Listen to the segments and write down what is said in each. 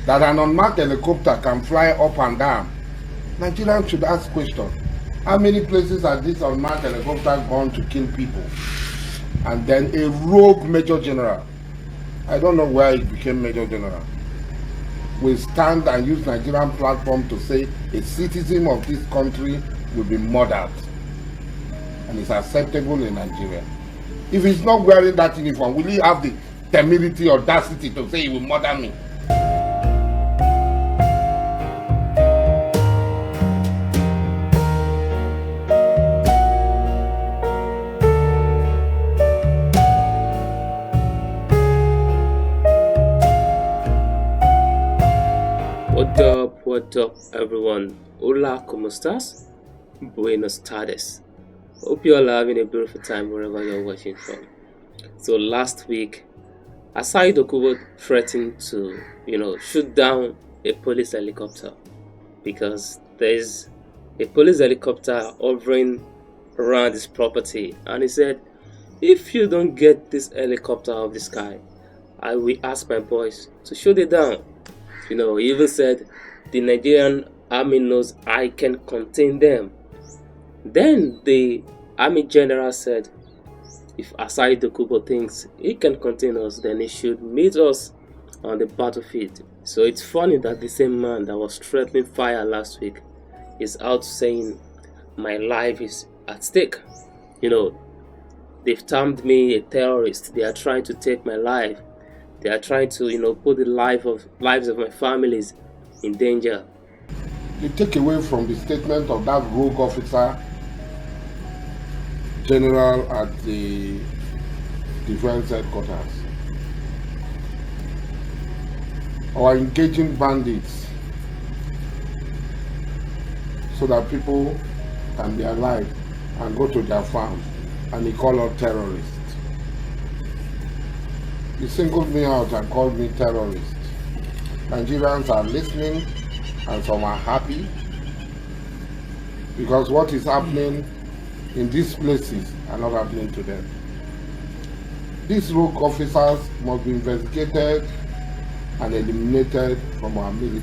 that an unmarked helicopter can fly up and down, Nigerians should ask questions. How many places has this unmarked helicopter gone to kill people? And then a rogue major general, I don't know where he became major general, will stand and use Nigerian platform to say a citizen of this country will be murdered. And it's acceptable in Nigeria. If he's not wearing that uniform, will he have the temerity, audacity to say he will murder me? What up everyone? Hola, ¿cómo estás? Buenos tardes. Hope you all are having a beautiful time wherever you're watching from. So last week, ASSAIO Dokubo threatened to, shoot down a police helicopter because there's a police helicopter hovering around his property, and he said, if you don't get this helicopter out of the sky, I will ask my boys to shoot it down. He even said, the Nigerian army knows I can contain them. Then the army general said, if ASSAIO Dokubo thinks he can contain us, then he should meet us on the battlefield. So it's funny that the same man that was threatening fire last week is out saying my life is at stake. They've termed me a terrorist. They are trying to take my life. They are trying to, put the lives of my families in danger. You take away from the statement of that rogue officer general at the defense headquarters. Or engaging bandits so that people can be alive and go to their farms, and he called us terrorists. He singled me out and called me terrorist. Nigerians are listening and some are happy because what is happening in these places are not happening to them. These rogue officers must be investigated and eliminated from our military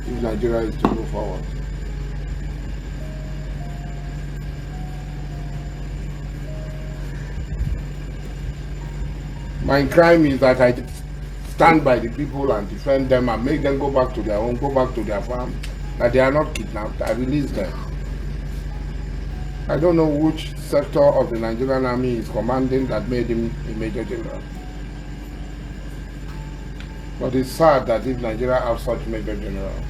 if Nigeria is to move forward. My crime is that I stand by the people and defend them and make them go back to their home, go back to their farm, that they are not kidnapped. I release them. I don't know which sector of the Nigerian army is commanding that made him a major general. But it's sad that if Nigeria has such major generals,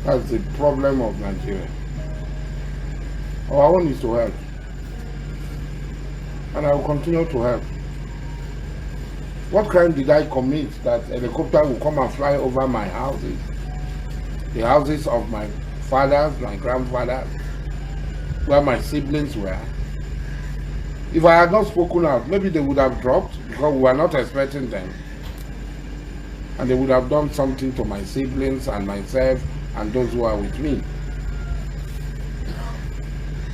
that's the problem of Nigeria. Our own is to help. And I will continue to help. What crime did I commit that a helicopter will come and fly over my houses? The houses of my fathers, my grandfathers, where my siblings were. If I had not spoken out, maybe they would have dropped because we were not expecting them. And they would have done something to my siblings and myself and those who are with me.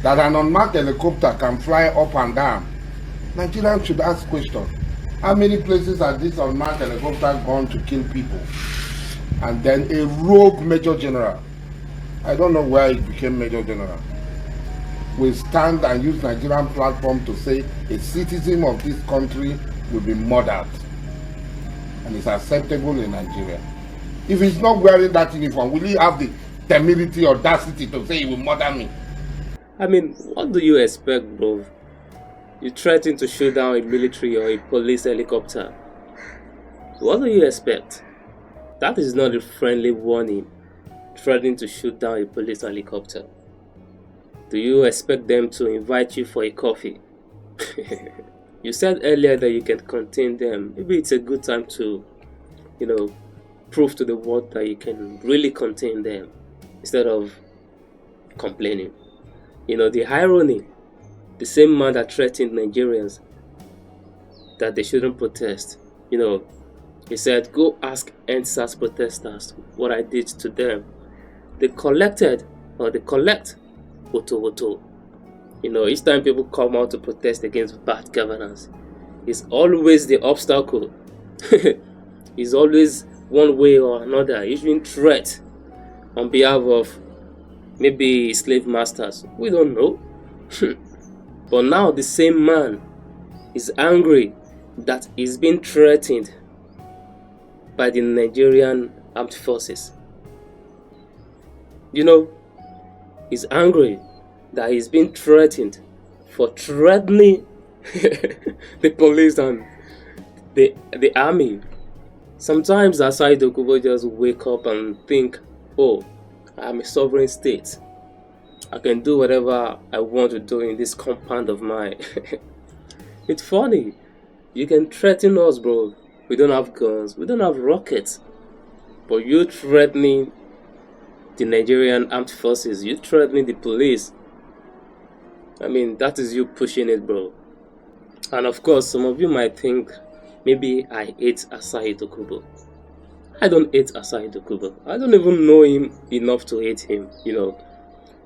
That an unmarked helicopter can fly up and down, Nigerians should ask questions. How many places has this unmarked helicopter gone to kill people? And then a rogue major general, I don't know where he became major general, will stand and use Nigerian platform to say a citizen of this country will be murdered. And it's acceptable in Nigeria. If he's not wearing that uniform, will he have the temerity, audacity to say he will murder me? I mean, what do you expect, bro? You threaten to shoot down a military or a police helicopter. What do you expect? That is not a friendly warning, threatening to shoot down a police helicopter. Do you expect them to invite you for a coffee? You said earlier that you can contain them. Maybe it's a good time to, prove to the world that you can really contain them instead of complaining. The irony, the same man that threatened Nigerians that they shouldn't protest, he said, go ask NSAS protesters what I did to them. They collect woto. Each time people come out to protest against bad governance, it's always the obstacle. He's always one way or another issuing threat on behalf of maybe slave masters. We don't know. But now the same man is angry that he's been threatened by the Nigerian armed forces. You know, he's angry that he's been threatened for threatening the police and the army. Sometimes ASSAIO Dokubo just wake up and think, oh, I'm a sovereign state. I can do whatever I want to do in this compound of mine. It's funny. You can threaten us, bro. We don't have guns. We don't have rockets. But you threatening the Nigerian armed forces. You threatening the police. I mean, that is you pushing it, bro. And of course, some of you might think, maybe I hate ASSAIO Dokubo. I don't hate ASSAIO Dokubo. I don't even know him enough to hate him,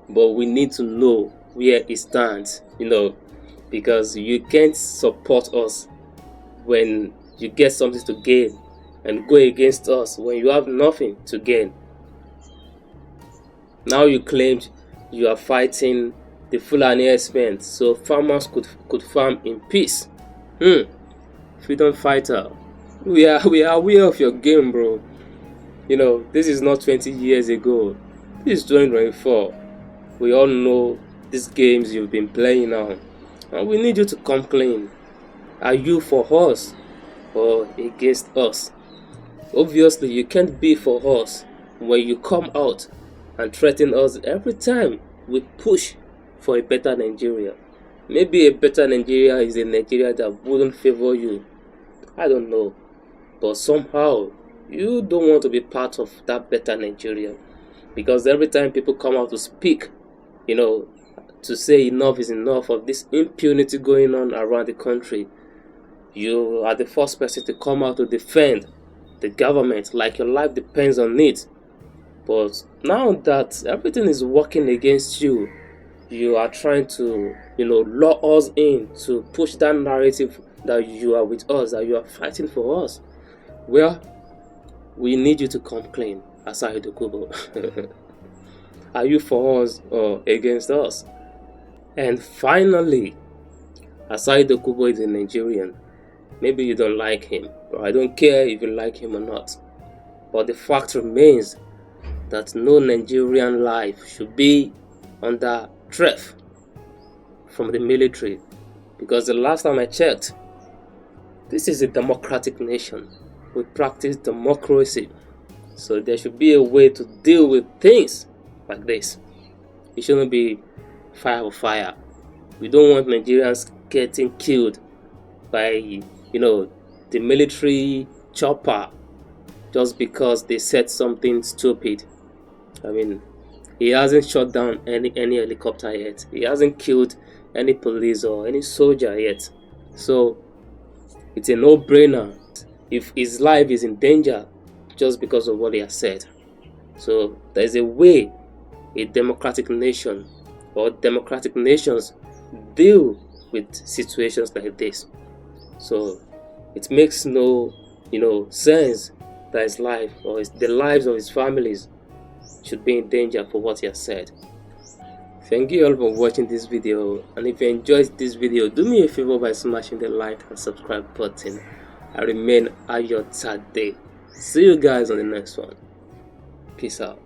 But we need to know where he stands, because you can't support us when you get something to gain and go against us when you have nothing to gain. Now you claimed you are fighting the Fulani herdsmen so farmers could farm in peace. Freedom fighter, we are aware of your game, bro. This is not 20 years ago. This is 2024. We all know these games you've been playing now, and we need you to come clean. Are you for us or against us? Obviously, you can't be for us when you come out and threaten us every time we push for a better Nigeria. Maybe a better Nigeria is a Nigeria that wouldn't favor you. I don't know. But somehow, you don't want to be part of that better Nigeria. Because every time people come out to speak, to say enough is enough of this impunity going on around the country, you are the first person to come out to defend the government like your life depends on it. But now that everything is working against you, you are trying to, lure us in to push that narrative that you are with us, that you are fighting for us. Well, we need you to come clean, ASSAIO Dokubo. Are you for us or against us? And finally, ASSAIO Dokubo is a Nigerian. Maybe you don't like him, but I don't care if you like him or not. But the fact remains that no Nigerian life should be under threat from the military, because the last time I checked, this is a democratic nation. We practice democracy, so there should be a way to deal with things like this. It shouldn't be fire for fire. We don't want Nigerians getting killed by the military chopper just because they said something stupid. I mean, he hasn't shot down any helicopter yet. He hasn't killed any police or any soldier yet. So it's a no-brainer if his life is in danger just because of what he has said. So there's a way a democratic nation or democratic nations deal with situations like this. So it makes no sense that his life or the lives of his families should be in danger for what he has said. Thank you all for watching this video, and if you enjoyed this video, do me a favor by smashing the like and subscribe button. I remain Ayo Tade. See you guys on the next one. Peace out.